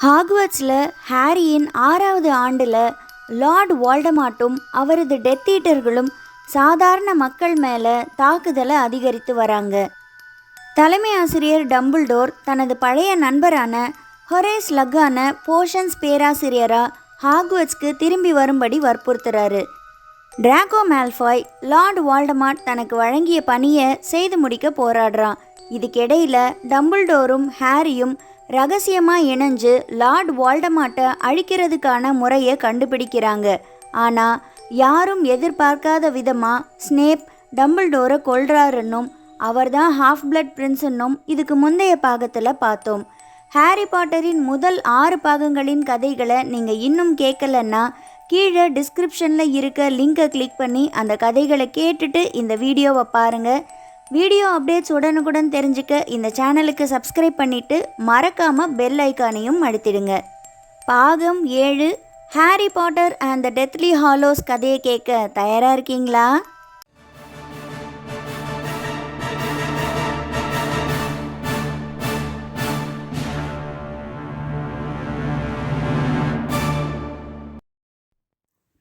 ஹாக்வர்ட்ஸில் ஹாரியின் 6வது ஆண்டில் லார்ட் வால்டமார்ட்டும் அவரது டெத் ஈட்டர்களும் சாதாரண மக்கள் மேலே தாக்குதலை அதிகரித்து வராங்க. தலைமை ஆசிரியர் டம்பிள்டோர் தனது பழைய நண்பரான ஹொரேஸ் லக்கான போஷன்ஸ் பேராசிரியராக ஹாக்வர்ட்ஸ்க்கு திரும்பி வரும்படி வற்புறுத்துறாரு. டிராகோ மால்ஃபாய் லார்ட் வால்டமார்ட் தனக்கு வழங்கிய பணியை செய்து முடிக்க போராடுறான். இதுக்கிடையில் டம்பிள்டோரும் ஹாரியும் ரகசியமாக இணைஞ்சு லார்ட் வால்டமார்ட்டை அழிக்கிறதுக்கான முறையை கண்டுபிடிக்கிறாங்க. ஆனால் யாரும் எதிர்பார்க்காத விதமாக ஸ்னேப் டம்பிள்டோரை கொல்றாருன்னும் அவர்தான் ஹாஃப் பிளட் பிரின்ஸுன்னும் இதுக்கு முந்தைய பாகத்தில் பார்த்தோம். ஹாரி பாட்டரின் முதல் 6 பாகங்களின் கதைகளை நீங்கள் இன்னும் கேட்கலன்னா கீழே டிஸ்கிரிப்ஷனில் இருக்க லிங்கை கிளிக் பண்ணி அந்த கதைகளை கேட்டுட்டு இந்த வீடியோவை பாருங்கள். வீடியோ அப்டேட்ஸ் உடனுக்குடன் தெரிஞ்சுக்க இந்த சேனலுக்கு சப்ஸ்கிரைப் பண்ணிவிட்டு மறக்காமல் பெல் ஐக்கானையும் அழுத்திடுங்க. பாகம் 7 Harry Potter and the deathly Hallows கதையை கேட்க தயாராக இருக்கீங்களா?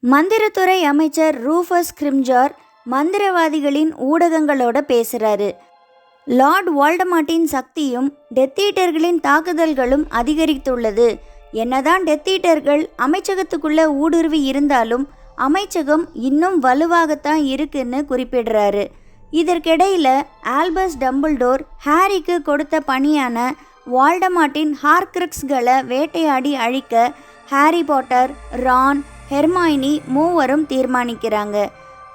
மந்திரத்துறை அமைச்சர் ரூஃபஸ் ஸ்க்ரிம்ஜார் மந்திரவாதிகளின் ஊடகங்களோட பேசுகிறாரு. லார்ட் வால்டமார்ட்டின் சக்தியும் டெத்தீட்டர்களின் தாக்குதல்களும் அதிகரித்துள்ளது. என்னதான் டெத்தீட்டர்கள் அமைச்சகத்துக்குள்ளே ஊடுருவி இருந்தாலும் அமைச்சகம் இன்னும் வலுவாகத்தான் இருக்குன்னு குறிப்பிடுறாரு. இதற்கிடையில் ஆல்பஸ் டம்பிள்டோர் ஹாரிக்கு கொடுத்த பணியான வால்டமார்ட்டின் ஹார்க்ரக்ஸ்களை வேட்டையாடி அழிக்க ஹாரி பாட்டர், ரான், ஹெர்மாயினி மூவரும் தீர்மானிக்கிறாங்க.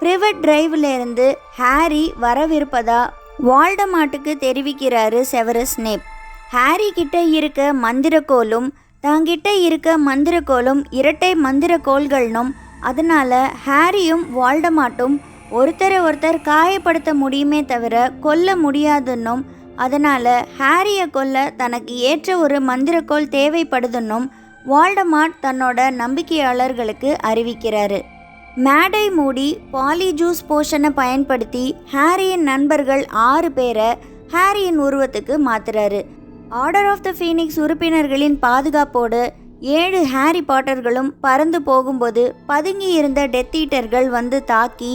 பிரிவெட் டிரைவிலிருந்து ஹாரி வரவிருப்பதா வால்டமார்ட்டுக்கு தெரிவிக்கிறாரு செவரஸ் ஸ்னேப். ஹாரி கிட்ட இருக்க மந்திரக்கோலும் தாங்கிட்ட இருக்க மந்திரக்கோலும் இரட்டை மந்திரக்கோள்கள்னும் அதனால் ஹாரியும் வால்டமார்ட்டும் ஒருத்தர் காயப்படுத்த முடியுமே தவிர கொல்ல முடியாதுன்னும் அதனால் ஹாரியை கொல்ல தனக்கு ஏற்ற ஒரு மந்திரக்கோள் தேவைப்படுதுன்னும் வால்டமார்ட் தன்னோட நம்பிக்கையாளர்களுக்கு அறிவிக்கிறாரு. மேடை மூடி பாலிஜூஸ் போஷனை பயன்படுத்தி ஹாரியின் நண்பர்கள் 6 பேரை ஹாரியின் உருவத்துக்கு மாத்துறாரு. ஆர்டர் ஆஃப் த ஃபீனிக்ஸ் உறுப்பினர்களின் பாதுகாப்போடு 7 ஹாரி பாட்டர்களும் பறந்து போகும்போது பதுங்கி இருந்த டெத்தீட்டர்கள் வந்து தாக்கி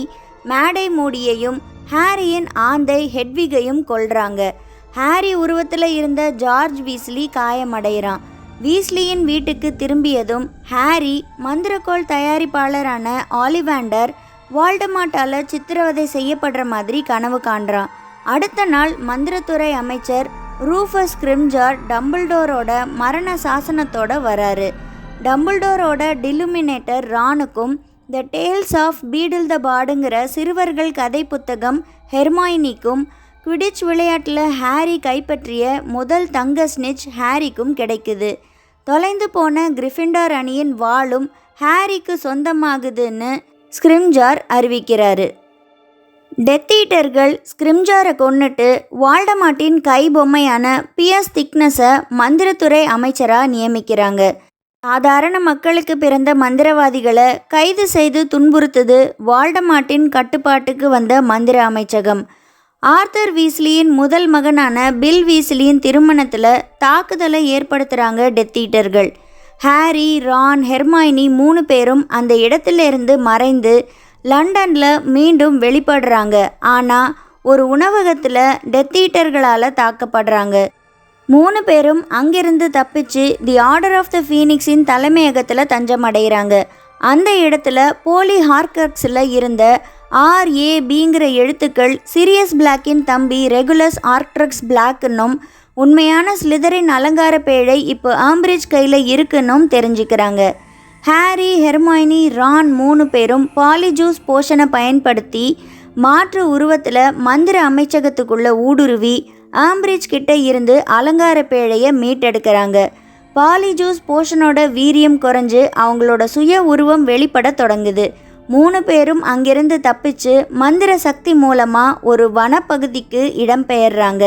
மேடை மூடியையும் ஹாரியின் ஆந்தை ஹெட்விகையும் கொல்றாங்க. ஹாரி உருவத்தில் இருந்த ஜார்ஜ் வீஸ்லி காயமடைகிறான். வீஸ்லியின் வீட்டுக்கு திரும்பியதும் ஹாரி மந்திரக்கோள் தயாரிப்பாளரான ஆலிவாண்டர் வால்டமார்ட்டால் சித்திரவதை செய்யப்படுற மாதிரி கனவு காண்றான். அடுத்த நாள் மந்திரத்துறை அமைச்சர் ரூஃபஸ் ஸ்க்ரிம்ஜார் டம்பிள்டோரோட மரண சாசனத்தோட வராரு. டம்பிள்டோரோட டிலுமினேட்டர் ரானுக்கும் த டேல்ஸ் ஆஃப் பீடில் த பாடுங்கிற சிறுவர்கள் கதை புத்தகம் ஹெர்மாயினிக்கும் குவிடிச் விளையாட்டில் ஹாரி கைப்பற்றிய முதல் தங்க ஸ்னிட்ச் ஹாரிக்கும் கிடைக்குது. தொலைந்து போன கிரிஃபிண்டார் அணியின் வாளும் ஹாரிக்கு சொந்தமாகுதுன்னு ஸ்க்ரிம்ஜார் அறிவிக்கிறாரு. டெத்தீட்டர்கள் ஸ்க்ரிம்ஜாரை கொன்னுட்டு வால்டமார்ட்டின் கை பொம்மையான பியர்ஸ் திக்னஸை மந்திரத்துறை அமைச்சராக நியமிக்கிறாங்க. சாதாரண மக்களுக்கு பிறந்த மந்திரவாதிகளை கைது செய்து துன்புறுத்துது வால்டமார்ட்டின் கட்டுப்பாட்டுக்கு வந்த மந்திர அமைச்சகம். ஆர்தர் வீஸ்லியின் முதல் மகனான பில் வீஸ்லியின் திருமணத்தில் தாக்குதலை ஏற்படுத்துகிறாங்க டெத்தீட்டர்கள். ஹாரி, ரான், ஹெர்மாயினி 3 பேரும் அந்த இடத்திலிருந்து மறைந்து லண்டனில் மீண்டும் வெளிப்படுறாங்க. ஆனால் ஒரு உணவகத்தில் டெத்தீட்டர்களால் தாக்கப்படுறாங்க. 3 பேரும் அங்கிருந்து தப்பிச்சு தி ஆர்டர் ஆஃப் த ஃபீனிக்ஸின் தலைமையகத்தில் தஞ்சமடைகிறாங்க. அந்த இடத்துல போலி ஹார்க்ரக்ஸில் இருந்த RABங்கிற எழுத்துக்கள் சிரியஸ் பிளாக்கின் தம்பி ரெகுலஸ் ஆர்க்ட்ரக்ஸ் பிளாக்குன்னும் உண்மையான ஸ்லிதரின் அலங்கார பேழை இப்போ ஆம்பிரிட்ஜ் கையில் இருக்குன்னும் தெரிஞ்சுக்கிறாங்க. ஹாரி, ஹெர்மாயினி, ரான் 3 பேரும் பாலிஜூஸ் போஷனை பயன்படுத்தி மாற்று உருவத்தில் மந்திர அமைச்சகத்துக்குள்ளே ஊடுருவி ஆம்பிரிட்ஜ் கிட்ட இருந்து அலங்கார பேழையை மீட்டெடுக்கிறாங்க. பாலிஜூஸ் போஷனோட வீரியம் குறைஞ்சு அவங்களோட சுய உருவம் வெளிப்பட தொடங்குது. 3 பேரும் அங்கிருந்து தப்பிச்சு மந்திர சக்தி மூலமாக ஒரு வனப்பகுதிக்கு இடம்பெயர்றாங்க.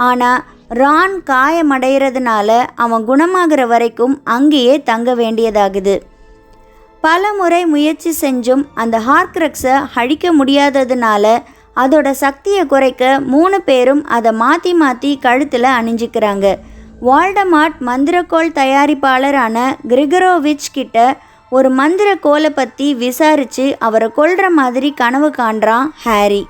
ஆனால் ரான் காயமடைகிறதுனால அவன் குணமாகிற வரைக்கும் அங்கேயே தங்க வேண்டியதாகுது. பல முறை முயற்சி செஞ்சும் அந்த ஹார்க்ரக்ஸை அழிக்க முடியாததுனால அதோட சக்தியை குறைக்க 3 பேரும் அதை மாற்றி மாற்றி கழுத்தில் அணிஞ்சிக்கிறாங்க. வால்டமார்ட் மந்திரக்கோள் தயாரிப்பாளரான கிரிகரோவிச் கிட்ட ஒரு மந்திரக்கோளை பற்றி விசாரித்து அவரை கொல்ற மாதிரி கனவு காண்றான் ஹாரி.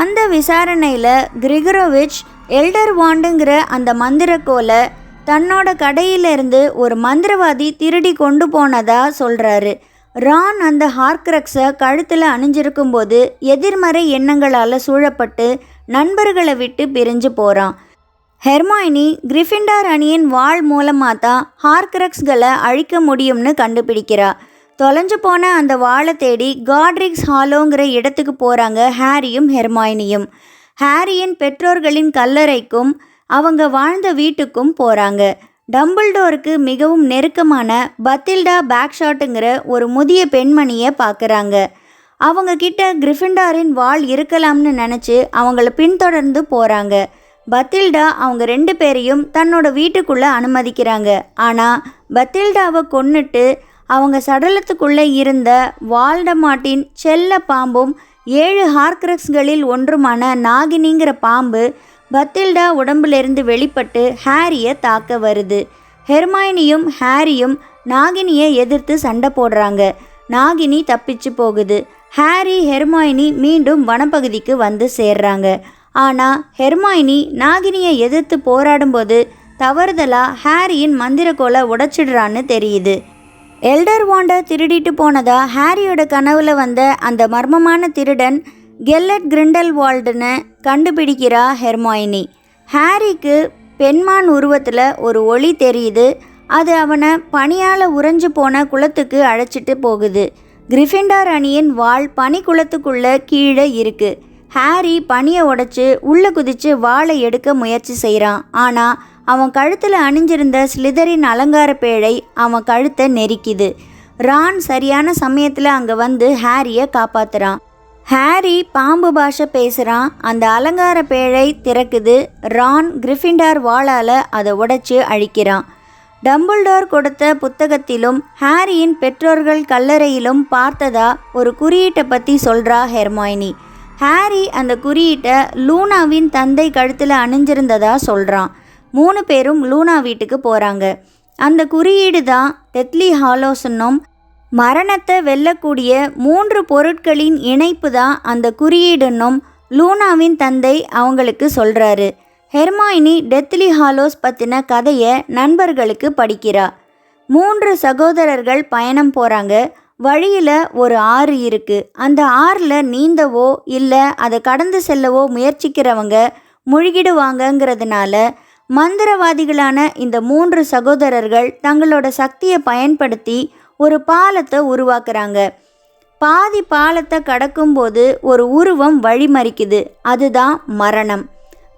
அந்த விசாரணையில் கிரிகரோவிச் எல்டர் வாண்டுங்கிற அந்த மந்திரக்கோளை தன்னோட கடையிலிருந்து ஒரு மந்திரவாதி திருடி கொண்டு போனதா சொல்கிறாரு. ரான் அந்த ஹார்க்ரக்ஸை கழுத்தில் அணிஞ்சிருக்கும்போது எதிர்மறை எண்ணங்களால் சூழப்பட்டு நண்பர்களை விட்டு பிரிஞ்சு போகிறான். ஹெர்மாயினி கிரிஃபிண்டார் அணியின் வாள் மூலமாக தான் ஹார்க்ரக்ஸ்களை அழிக்க முடியும்னு கண்டுபிடிக்கிறா. தொலைஞ்சு போன அந்த வாளை தேடி காட்ரிக்ஸ் ஹாலோங்கிற இடத்துக்கு போகிறாங்க ஹாரியும் ஹெர்மாயினியும். ஹாரியின் பெற்றோர்களின் கல்லறைக்கும் அவங்க வாழ்ந்த வீட்டுக்கும் போகிறாங்க. டம்பிள்டோருக்கு மிகவும் நெருக்கமான பத்தில்டா பேக்ஷாட்டுங்கிற ஒரு முதிய பெண்மணியை பார்க்குறாங்க. அவங்க கிட்ட கிரிஃபிண்டாரின் வாள் இருக்கலாம்னு நினச்சி அவங்கள பின்தொடர்ந்து போகிறாங்க. பத்தில்டா அவங்க 2 பேரையும் தன்னோட வீட்டுக்குள்ளே அனுமதிக்கிறாங்க. ஆனால் பத்தில்டாவை கொன்னுட்டு அவங்க சடலத்துக்குள்ளே இருந்த வால்டமார்ட்டின் செல்ல பாம்பும் 7 ஹார்க்ரக்ஸ்களில் ஒன்றுமான நாகினிங்கிற பாம்பு பத்தில்டா உடம்பிலிருந்து வெளிப்பட்டு ஹாரியை தாக்க வருது. ஹெர்மாயினியும் ஹாரியும் நாகினியை எதிர்த்து சண்டை போடுறாங்க. நாகினி தப்பிச்சு போகுது. ஹாரி ஹெர்மாயினி மீண்டும் வனப்பகுதிக்கு வந்து சேர்றாங்க. ஆனால் ஹெர்மாயினி நாகினியை எதிர்த்து போராடும்போது தவறுதலாக ஹாரியின் மந்திரக்கோளை உடைச்சிடுறான்னு தெரியுது. எல்டர் வாண்டை திருடிட்டு போனதா ஹாரியோட கனவுல வந்த அந்த மர்மமான திருடன் கெல்லட் கிரிண்டல்வால்டுன்னு கண்டுபிடிக்கிறா ஹெர்மாயினி. ஹாரிக்கு பெண்மான் உருவத்தில் ஒரு ஒளி தெரியுது. அது அவனை பனியால் உறைஞ்சு போன குளத்துக்கு அழைச்சிட்டு போகுது. கிரிஃபிண்டார் அணியின் வாள் பனி குளத்துக்குள்ளே கீழே இருக்குது. ஹாரி பனியை உடைச்சி உள்ளே குதித்து வாளை எடுக்க முயற்சி செய்கிறான். ஆனால் அவன் கழுத்தில் அணிஞ்சிருந்த ஸ்லிதரின் அலங்கார பேழை அவன் கழுத்தை நெரிக்குது. ரான் சரியான சமயத்தில் அங்கே வந்து ஹாரியை காப்பாற்றுறான். ஹாரி பாம்பு பாஷை பேசுகிறான். அந்த அலங்கார பேழை திறக்குது. ரான் கிரிஃபிண்டார் வாளால் அதை உடைச்சி அழிக்கிறான். டம்பிள்டோர் கொடுத்த புத்தகத்திலும் ஹாரியின் பெற்றோர்கள் கல்லறையிலும் பார்த்ததா ஒரு குறியீட்டை பற்றி சொல்கிறா ஹெர்மாயினி. ஹாரி அந்த குறியீட்டை லூனாவின் தந்தை கழுத்தில் அணிஞ்சிருந்ததா சொல்கிறான். 3 பேரும் லூனா வீட்டுக்கு போகிறாங்க. அந்த குறியீடு தான் டெத்லி ஹாலோஸ்ன்னும் மரணத்தை வெல்லக்கூடிய 3 பொருட்களின் இணைப்பு தான் அந்த குறியீடுன்னும் லூனாவின் தந்தை அவங்களுக்கு சொல்கிறாரு. ஹெர்மாயினி டெத்லி ஹாலோஸ் பற்றின கதையை நண்பர்களுக்கு படிக்கிறா. 3 சகோதரர்கள் பயணம் போகிறாங்க. வழியில் ஒரு ஆறு இருக்குது. அந்த ஆறில் நீந்தவோ இல்லை அதை கடந்து செல்லவோ முயற்சிக்கிறவங்க முழுகிடுவாங்கங்கிறதுனால மந்திரவாதிகளான இந்த 3 சகோதரர்கள் தங்களோட சக்தியை பயன்படுத்தி ஒரு பாலத்தை உருவாக்குறாங்க. பாதி பாலத்தை கடக்கும்போது ஒரு உருவம் வழிமறிக்குது. அதுதான் மரணம்.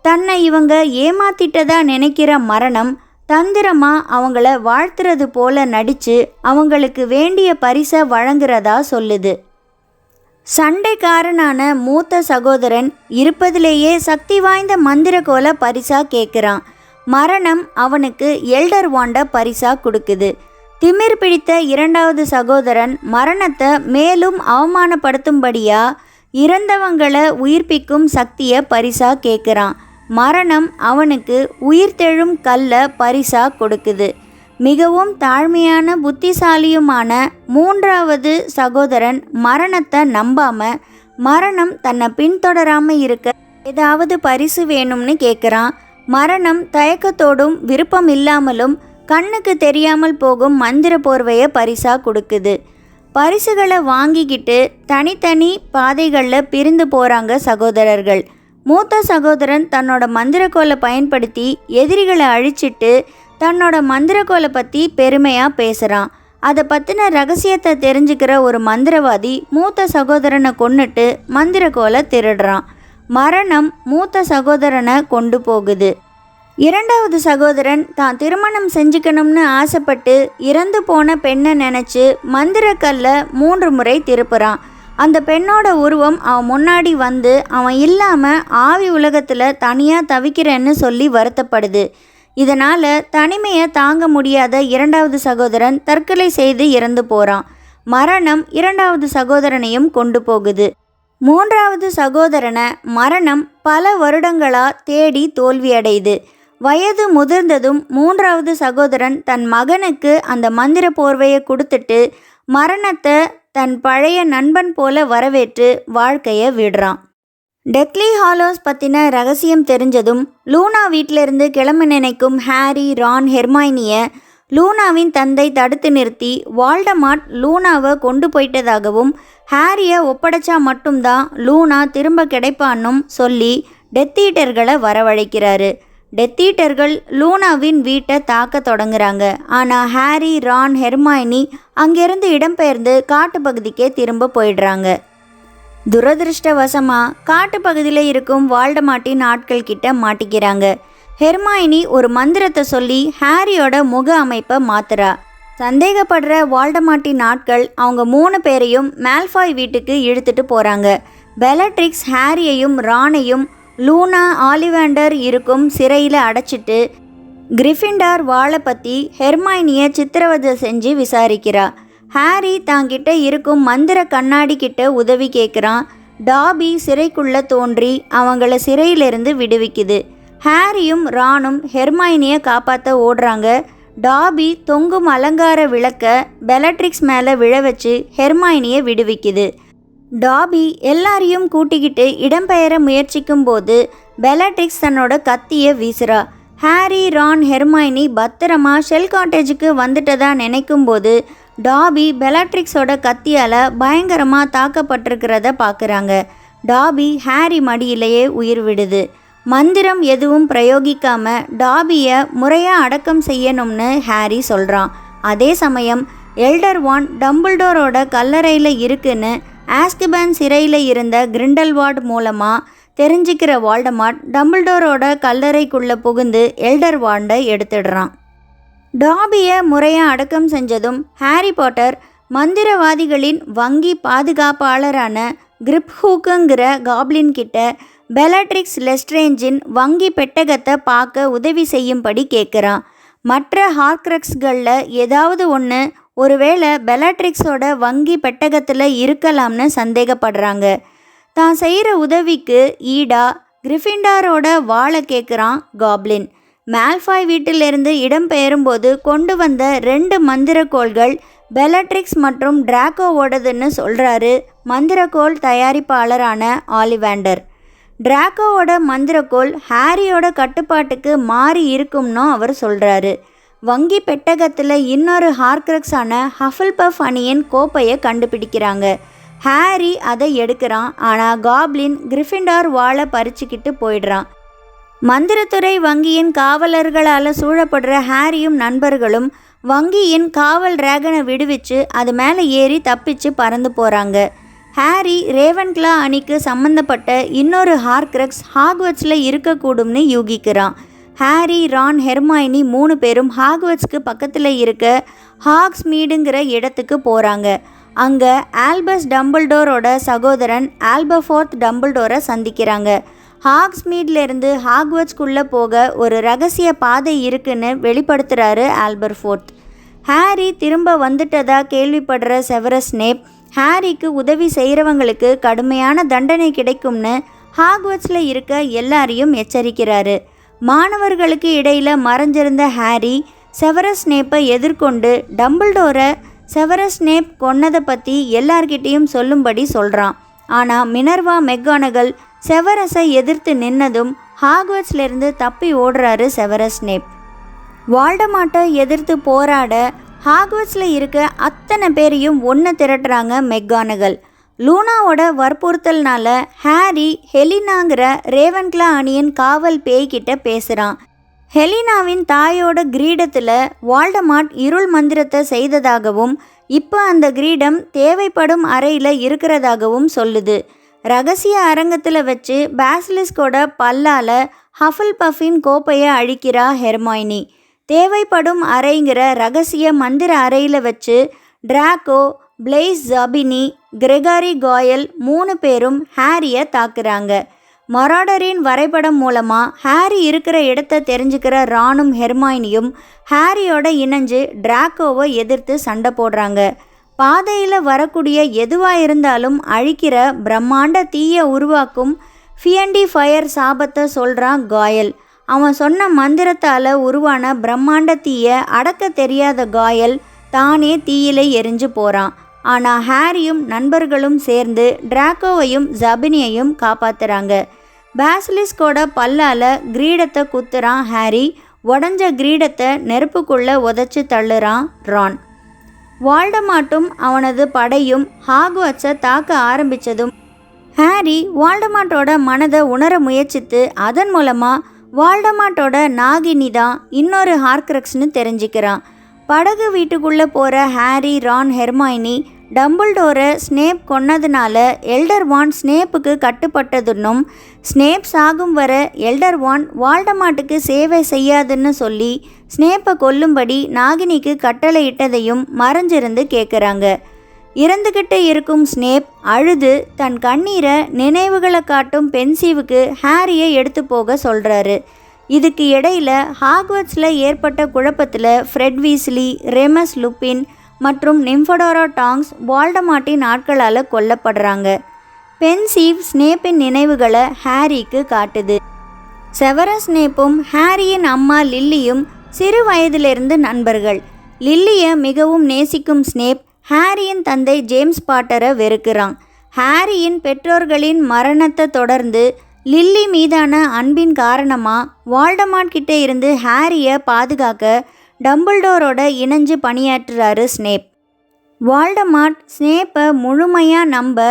தன்னை இவங்க ஏமாத்திட்டதா நினைக்கிற மரணம் தந்திரமாக அவங்கள வாழ்த்துறது போல நடித்து அவங்களுக்கு வேண்டிய பரிசை வழங்குறதா சொல்லுது. சண்டைக்காரனான மூத்த சகோதரன் இருப்பதிலேயே சக்தி வாய்ந்த மந்திரக்கோலை பரிசாக கேட்குறான். மரணம் அவனுக்கு எல்டர் வாண்டை பரிசாக கொடுக்குது. திமிர் பிடித்த 2வது சகோதரன் மரணத்தை மேலும் அவமானப்படுத்தும்படியா இறந்தவங்களை உயிர்ப்பிக்கும் சக்தியை பரிசாக கேட்குறான். மரணம் அவனுக்கு உயிர்த்தெழும் கல்லை பரிசாக கொடுக்குது. மிகவும் தாழ்மையான புத்திசாலியுமான 3வது சகோதரன் மரணத்தை நம்பாமல் மரணம் தன்னை பின்தொடராமல் இருக்க ஏதாவது பரிசு வேணும்னு கேட்குறான். மரணம் தயக்கத்தோடும் விருப்பம் இல்லாமலும் கண்ணுக்கு தெரியாமல் போகும் மந்திர போர்வையை பரிசாக கொடுக்குது. பரிசுகளை வாங்கிக்கிட்டு தனித்தனி பாதைகளில் பிரிந்து போகிறாங்க சகோதரர்கள். மூத்த சகோதரன் தன்னோட மந்திரக்கோலை பயன்படுத்தி எதிரிகளை அழிச்சிட்டு தன்னோட மந்திரக்கோலை பற்றி பெருமையாக பேசுகிறான். அதை பற்றின ரகசியத்தை தெரிஞ்சுக்கிற ஒரு மந்திரவாதி மூத்த சகோதரனை கொன்னுட்டு மந்திரக்கோலை திருடுறான். மரணம் மூத்த சகோதரனை கொண்டு போகுது. 2வது சகோதரன் தான் திருமணம் செஞ்சுக்கணும்னு ஆசைப்பட்டு இறந்து போன பெண்ணை நினச்சி மந்திரக்கல்லை 3 முறை திருப்புறான். அந்த பெண்ணோட உருவம் அவன் முன்னாடி வந்து அவன் இல்லாமல் ஆவி உலகத்தில் தனியாக தவிக்கிறேன்னு சொல்லி வருத்தப்படுது. இதனால் தனிமையை தாங்க முடியாத 2வது சகோதரன் தற்கொலை செய்து இறந்து போகிறான். மரணம் 2வது சகோதரனையும் கொண்டு போகுது. 3வது சகோதரனை மரணம் பல வருடங்களாக தேடி தோல்வியடையுது. வயது முதிர்ந்ததும் மூன்றாவது சகோதரன் தன் மகனுக்கு அந்த மந்திர போர்வையை கொடுத்துட்டு மரணத்தை தன் பழைய நண்பன் போல வரவேற்று வாழ்க்கையை விடுறான். டெத்லி ஹாலோஸ் பற்றின ரகசியம் தெரிஞ்சதும் லூனா வீட்டிலிருந்து கிளம்ப நினைக்கும் ஹாரி, ரான், ஹெர்மைனியை லூனாவின் தந்தை தடுத்து நிறுத்தி வால்டமார்ட் லூனாவை கொண்டு போயிட்டதாகவும் ஹாரியை ஒப்படைச்சா மட்டும்தான் லூனா திரும்ப கிடைப்பான்னும் சொல்லி டெத்தீட்டர்களை வரவழைக்கிறாரு. டெத்தீட்டர்கள் லூனாவின் வீட்டை தாக்க தொடங்குறாங்க. ஆனால் ஹாரி, ரான், ஹெர்மைனி அங்கிருந்து இடம்பெயர்ந்து காட்டுப்பகுதிக்கே திரும்ப போயிடுறாங்க. துரதிருஷ்டவசமாக காட்டுப்பகுதியில் இருக்கும் வால்டமார்ட்டின் ஆட்கள் கிட்ட மாட்டிக்கிறாங்க. ஹெர்மைனி ஒரு மந்திரத்தை சொல்லி ஹாரியோட முக அமைப்பை மாத்துறா. சந்தேகப்படுற வால்டமார்ட்டின் ஆட்கள் அவங்க 3 பேரையும் மால்ஃபாய் வீட்டுக்கு இழுத்துட்டு போகிறாங்க. பெலட்ரிக்ஸ் ஹாரியையும் ரானையும் லூனா, ஆலிவாண்டர் இருக்கும் சிறையில் அடைச்சிட்டு கிரிஃபிண்டார் வாளை பற்றி ஹெர்மைனியை சித்திரவதை செஞ்சு விசாரிக்கிறா. ஹாரி தாங்கிட்ட இருக்கும் மந்திர கண்ணாடி கிட்ட உதவி கேட்குறான். டாபி சிறைக்குள்ளே தோன்றி அவங்கள சிறையிலிருந்து விடுவிக்குது. ஹாரியும் ரானும் ஹெர்மைனியை காப்பாற்ற ஓடுறாங்க. டாபி தொங்கும் அலங்கார விளக்க பெலட்ரிக்ஸ் மேலே விழ வச்சு ஹெர்மைனியை விடுவிக்குது. டாபி எல்லாரையும் கூட்டிக்கிட்டு இடம்பெயர முயற்சிக்கும் போது பெலட்ரிக்ஸ் தன்னோட கத்தியை வீசுறா. ஹாரி, ரான், ஹெர்மைனி பத்திரமா ஷெல் காட்டேஜுக்கு வந்துட்டதா நினைக்கும் போது டாபி பெலட்ரிக்ஸோட கத்தியால் பயங்கரமாக தாக்கப்பட்டிருக்கிறத பார்க்குறாங்க. டாபி ஹாரி மடியிலேயே உயிர் விடுது. மந்திரம் எதுவும் பிரயோகிக்காம டாபியை முறையாக அடக்கம் செய்யணும்னு ஹாரி சொல்கிறான். அதே சமயம் எல்டர் வான் டம்பிள்டோரோட கல்லறையில் இருக்குன்னு ஆஸ்கபான் சிறையில் இருந்த கிரிண்டல்வால்ட் மூலமாக தெரிஞ்சுக்கிற வால்டமார்ட் டம்பிள்டோரோட கல்லறைக்குள்ளே புகுந்து எல்டர் வாண்டை எடுத்துடுறான். டாபியை முறையாக அடக்கம் செஞ்சதும் ஹாரி பாட்டர் மந்திரவாதிகளின் வங்கி பாதுகாப்பாளரான கிரிப்ஹூக்குங்கிற காப்ளின் கிட்ட பெலட்ரிக்ஸ் லெஸ்ட்ரேஞ்சின் வங்கி பெட்டகத்தை பார்க்க உதவி செய்யும்படி கேட்குறான். மற்ற ஹார்க்ரக்ஸ்களில் ஏதாவது ஒன்று ஒருவேளை பெலட்ரிக்ஸோட வங்கி பெட்டகத்தில் இருக்கலாம்னு சந்தேகப்படுறாங்க. தான் செய்கிற உதவிக்கு ஈடா கிரிஃபிண்டாரோட வாளை கேட்குறான் காப்ளின். மால்ஃபாய் வீட்டிலிருந்து இடம்பெயரும்போது கொண்டு வந்த 2 மந்திரக்கோள்கள் பெலட்ரிக்ஸ் மற்றும் டிராக்கோவோடதுன்னு சொல்கிறாரு மந்திரக்கோள் தயாரிப்பாளரான ஆலிவாண்டர். டிராக்கோவோட மந்திரக்கோள் ஹாரியோட கட்டுப்பாட்டுக்கு மாறி இருக்கும்னு அவர் சொல்கிறாரு. வங்கி பெட்டகத்தில் இன்னொரு ஹார்க்ரக்ஸான ஹஃபில்பஃப் அணியின் கோப்பையை கண்டுபிடிக்கிறாங்க. ஹாரி அதை எடுக்கிறான். ஆனால் காப்ளின் கிரிஃபிண்டார் வாளை பறிச்சுக்கிட்டு போயிடுறான். மந்திரத்துறை வங்கியின் காவலர்களால் சூழப்படுற ஹாரியும் நண்பர்களும் வங்கியின் காவல் டிராகனை விடுவிச்சு அது மேலே ஏறி தப்பிச்சு பறந்து போகிறாங்க. ஹாரி ரேவன்க்ளா அணிக்கு சம்மந்தப்பட்ட இன்னொரு ஹார்க்ரக்ஸ் ஹாக்வர்ட்ஸில் இருக்கக்கூடும்னு யூகிக்கிறான். ஹாரி, ரான், ஹெர்மைனி 3 பேரும் ஹாக்வர்ட்ஸ்க்கு பக்கத்தில் இருக்க ஹாக்ஸ்மீடுங்கிற இடத்துக்கு போகிறாங்க. அங்கே ஆல்பஸ் டம்பிள்டோரோட சகோதரன் ஆல்பஃபோர்த் டம்பிள்டோரை சந்திக்கிறாங்க. ஹாக்ஸ்மீட்லேருந்து ஹாக்வர்ட்ஸ்குள்ளே போக ஒரு ரகசிய பாதை இருக்குன்னு வெளிப்படுத்துகிறாரு ஆல்பர்ஃபோர்த். ஹாரி திரும்ப வந்துட்டதா கேள்விப்படுற செவரஸ் ஸ்னேப் ஹாரிக்கு உதவி செய்கிறவங்களுக்கு கடுமையான தண்டனை கிடைக்கும்னு ஹாக்வர்ட்ஸில் இருக்க எல்லாரையும் எச்சரிக்கிறாரு. மாணவர்களுக்கு இடையில் மறைஞ்சிருந்த ஹாரி செவரஸ் ஸ்னேப்பை எதிர்கொண்டு டம்பிள்டோரை செவரஸ் ஸ்னேப் கொன்னதை பற்றி எல்லார்கிட்டேயும் சொல்லும்படி சொல்கிறான். ஆனால் மினர்வா மெக்கானகல் செவரஸை எதிர்த்து நின்னதும் ஹாக்வர்ட்ஸ்லேருந்து தப்பி ஓடுறாரு செவரஸ் ஸ்னேப். வால்டமார்ட்டை எதிர்த்து போராட ஹாக்வர்ட்ஸில் இருக்க அத்தனை பேரையும் ஒன்று திரட்டுறாங்க மெக்கானகல். லூனாவோட வற்புறுத்தல்னால ஹாரி ஹெலினாங்கிற ரேவன்க்ளா அணியின் காவல் பேய்கிட்ட பேசுகிறான். ஹெலினாவின் தாயோட கிரீடத்தில் வால்டமார்ட் இருள் மந்திரத்தை செய்ததாகவும் இப்போ அந்த கிரீடம் தேவைப்படும் அறையில் இருக்கிறதாகவும் சொல்லுது. ரகசிய அரங்கத்தில் வச்சு பாசிலிஸ்கோட பல்லால் ஹஃபில்பஃபின் கோப்பையை அழிக்கிறா ஹெர்மைனி. தேவைப்படும் அறைங்கிற ரகசிய மந்திர அறையில் வச்சு டிராக்கோ, பிளேஸ் ஜபினி, கிரெகாரி காயல் 3 பேரும் ஹாரியை தாக்குறாங்க. மராடரின் வரைபடம் மூலமாக ஹாரி இருக்கிற இடத்த தெரிஞ்சுக்கிற ரானும் ஹெர்மைனியும் ஹாரியோட இணைஞ்சு டிராக்கோவை எதிர்த்து சண்டை போடுறாங்க. பாதையில் வரக்கூடிய எதுவாக இருந்தாலும் அழிக்கிற பிரம்மாண்ட தீயை உருவாக்கும் ஃபியண்டி ஃபயர் சாபத்தை சொல்கிறான் காயல். அவன் சொன்ன மந்திரத்தால் உருவான பிரம்மாண்ட தீயை அடக்க தெரியாத காயல் தானே தீயில எரிஞ்சு போகிறான். ஆனால் ஹாரியும் நண்பர்களும் சேர்ந்து டிராக்கோவையும் ஜபினியையும் காப்பாத்துறாங்க. பேசிலிஸ்கோட பல்லால் கிரீடத்தை குத்துறான் ஹாரி. உடஞ்ச கிரீடத்தை நெருப்புக்குள்ளே உதச்சி தள்ளுறான் ரான். வால்டமாட்டும் அவனது படையும் ஹாக்வர்ட்ஸை தாக்க ஆரம்பித்ததும் ஹாரி வால்டமாட்டோட மனதை உணர முயற்சித்து அதன் மூலமாக வால்டமாட்டோட நாகினி தான் இன்னொரு ஹார்க்ரக்ஸ்னு தெரிஞ்சுக்கிறான். படகு வீட்டுக்குள்ளே போகிற ஹாரி, ரான், ஹெர்மைனி டம்பிள்டோரை ஸ்னேப் கொன்னதுனால எல்டர் வான் ஸ்னேப்புக்கு கட்டுப்பட்டதுன்னும் ஸ்னேப் சாகும் வர எல்டர் வான் வால்டமாட்டுக்கு சேவை செய்யாதுன்னு சொல்லி ஸ்னேப்பை கொல்லும்படி நாகினிக்கு கட்டளையிட்டதையும் மறைஞ்சிருந்து கேட்குறாங்க. இறந்துக்கிட்டு இருக்கும் ஸ்னேப் அழுது தன் கண்ணீரை நினைவுகளை காட்டும் பென்சிவுக்கு ஹாரியை எடுத்து போக சொல்கிறாரு. இதுக்கு இடையில் ஹாக்வர்ட்ஸில் ஏற்பட்ட குழப்பத்தில் ஃப்ரெட் வீஸ்லி, ரெமஸ் லுப்பின் மற்றும் நிம்ஃபடோரா டாங்ஸ் வால்டமாட்டின் ஆட்களால் கொல்லப்படுறாங்க. பென்சிவ் ஸ்னேப்பின் நினைவுகளை ஹாரிக்கு காட்டுது. செவரஸ் ஸ்னேப்பும் ஹாரியின் அம்மா லில்லியும் சிறு வயதிலிருந்து நண்பர்கள். லில்லியை மிகவும் நேசிக்கும் ஸ்னேப் ஹாரியின் தந்தை ஜேம்ஸ் பாட்டரை வெறுக்கிறான். ஹாரியின் பெற்றோர்களின் மரணத்தை தொடர்ந்து லில்லி மீதான அன்பின் காரணமாக வால்டமாட் கிட்ட இருந்து ஹாரியை பாதுகாக்க டம்பிள்டோரோட இணைஞ்சு பணியாற்றுறாரு ஸ்னேப். வால்டமாட் ஸ்னேப்பை முழுமையாக நம்ப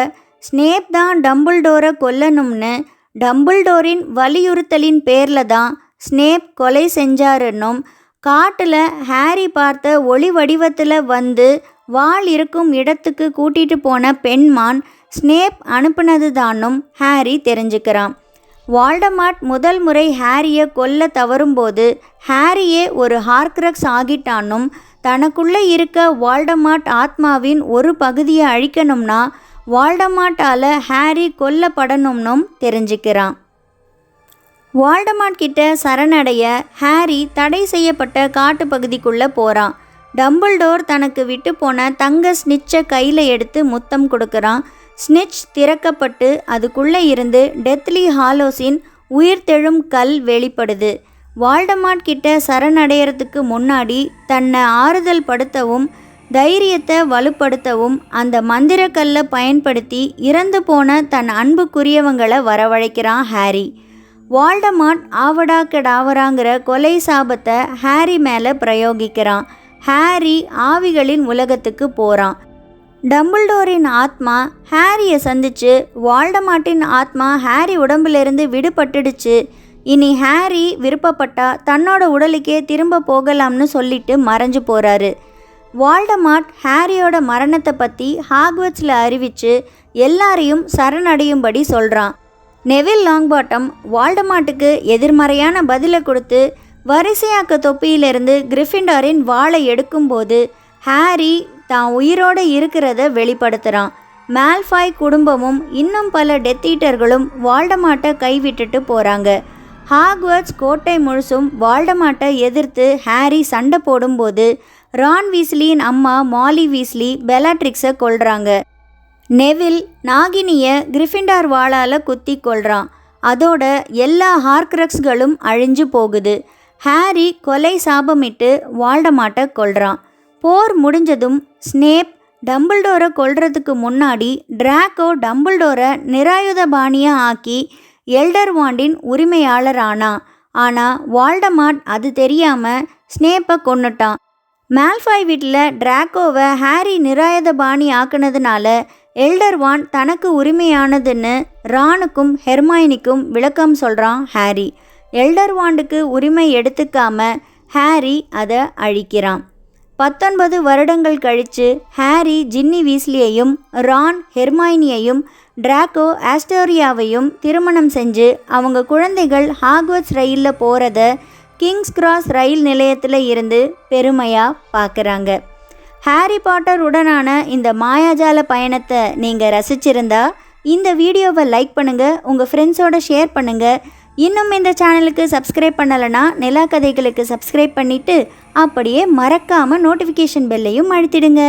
ஸ்னேப் தான் டம்பிள்டோரை கொல்லணும்னு டம்பிள்டோரின் வலியுறுத்தலின் பேரில் தான் ஸ்னேப் கொலை செஞ்சாருன்னும் காட்டில் ஹாரி பார்த்த ஒளி வடிவத்தில் வந்து வாள் இருக்கும் இடத்துக்கு கூட்டிகிட்டு போன பெண்மான் ஸ்னேப் அனுப்புனது தானும் ஹாரி தெரிஞ்சுக்கிறான். வால்டமாட் முதல் முறை ஹாரியை கொல்ல தவறும்போது ஹாரியே ஒரு ஹார்க்ரக்ஸ் ஆகிட்டானும் தனக்குள்ளே இருக்க வால்டமாட் ஆத்மாவின் ஒரு பகுதியை அழிக்கணும்னா வால்டமாட்டால் ஹாரி கொல்லப்படணும்னும் தெரிஞ்சுக்கிறான். வால்டமாட் கிட்ட சரணடைய ஹாரி தடை செய்யப்பட்ட காட்டு பகுதிக்குள்ளே போகிறான். டம்பிள்டோர் தனக்கு விட்டு போன தங்க ஸ்னிட்சை கையில் எடுத்து முத்தம் கொடுக்குறான். ஸ்னிட்ச் திறக்கப்பட்டு அதுக்குள்ளே இருந்து டெத்லி ஹாலோஸின் உயிர்த்தெழும் கல் வெளிப்படுது. வால்டமாட் கிட்ட சரணடைகிறதுக்கு முன்னாடி தன்னை ஆறுதல் படுத்தவும் தைரியத்தை வலுப்படுத்தவும் அந்த மந்திரக்கல்லை பயன்படுத்தி இறந்து போன தன் அன்புக்குரியவங்களை வரவழைக்கிறான் ஹாரி. வால்டமாட் ஆவடா கெடாவராங்கிற கொலை சாபத்தை ஹாரி மேலே பிரயோகிக்கிறான். ஹாரி ஆவிகளின் உலகத்துக்கு போகிறான். டம்பிள்டோரின் ஆத்மா ஹாரியை சந்திச்சு வால்டமாட்டின் ஆத்மா ஹாரி உடம்பிலிருந்து விடுபட்டுடுச்சு, இனி ஹாரி விருப்பப்பட்டா தன்னோட உடலுக்கே திரும்ப போகலாம்னு சொல்லிட்டு மறைஞ்சு போகிறாரு. வால்டமாட் ஹாரியோட மரணத்தை பற்றி ஹாக்வர்ட்ஸில் அறிவித்து எல்லாரையும் சரணடையும்படி சொல்கிறான். நெவில் லாங்பாட்டம் வால்டமாட்டுக்கு எதிர்மறையான பதிலை கொடுத்து வரிசையாக்க தொப்பியிலிருந்து கிரிஃபிண்டாரின் வாளை எடுக்கும்போது ஹாரி தான் உயிரோடு இருக்கிறத வெளிப்படுத்துகிறான். மால்ஃபாய் குடும்பமும் இன்னும் பல டெத் ஈட்டர்களும் வால்டமாட்டை கைவிட்டுட்டு போகிறாங்க. ஹாக்வர்ட்ஸ் கோட்டை முழுசும் வால்டமாட்டை எதிர்த்து ஹாரி சண்டை போடும்போது ரான் வீஸ்லியின் அம்மா மாலி வீஸ்லி பெலாட்ரிக்ஸை கொல்றாங்க. நெவில் நாகினியை கிரிஃபிண்டார் வாளால் குத்தி கொள்கிறான். அதோட எல்லா ஹார்க்ரக்ஸ்களும் அழிஞ்சு போகுது. ஹாரி கொலை சாபமிட்டு வால்டமாட்டை கொல்றான். போர் முடிஞ்சதும் ஸ்னேப் டம்பிள்டோரை கொல்றதுக்கு முன்னாடி டிராக்கோ டம்பிள்டோரை நிராயுதபாணியாக ஆக்கி எல்டர் வாண்டின் உரிமையாளர் ஆனான். ஆனால் வால்டமாட் அது தெரியாமல் ஸ்னேப்பை கொன்னுட்டான். மால்ஃபாய் வீட்டில் டிராக்கோவை ஹாரி நிராயுதபாணி ஆக்குனதுனால எல்டர் வான் தனக்கு உரிமையானதுன்னு ரானுக்கும் ஹெர்மைனிக்கும் விளக்கம் சொல்கிறான் ஹாரி. எல்டர் வாண்டுக்கு உரிமை எடுத்துக்காம ஹாரி அதை அழிக்கிறான். 19 வருடங்கள் கழித்து ஹாரி ஜின்னி வீஸ்லியையும் ரான் ஹெர்மைனியையும் டிராக்கோ ஆஸ்டோரியாவையும் திருமணம் செஞ்சு அவங்க குழந்தைகள் ஹாக்வர்ட்ஸ் ரயிலில் போகிறத கிங்ஸ் கிராஸ் ரயில் நிலையத்தில் இருந்து பெருமையாக பார்க்குறாங்க. ஹாரி பாட்டர் உடனான இந்த மாயாஜால பயணத்தை நீங்கள் ரசிச்சிருந்தா இந்த வீடியோவை லைக் பண்ணுங்கள், உங்கள் ஃப்ரெண்ட்ஸோட ஷேர் பண்ணுங்கள். இன்னும் இந்த சேனலுக்கு சப்ஸ்கிரைப் பண்ணலைன்னா நிலா கதைகளுக்கு சப்ஸ்கிரைப் பண்ணிவிட்டு அப்படியே மறக்காமல் நோட்டிஃபிகேஷன் பெல்லையும் அழுத்திடுங்க.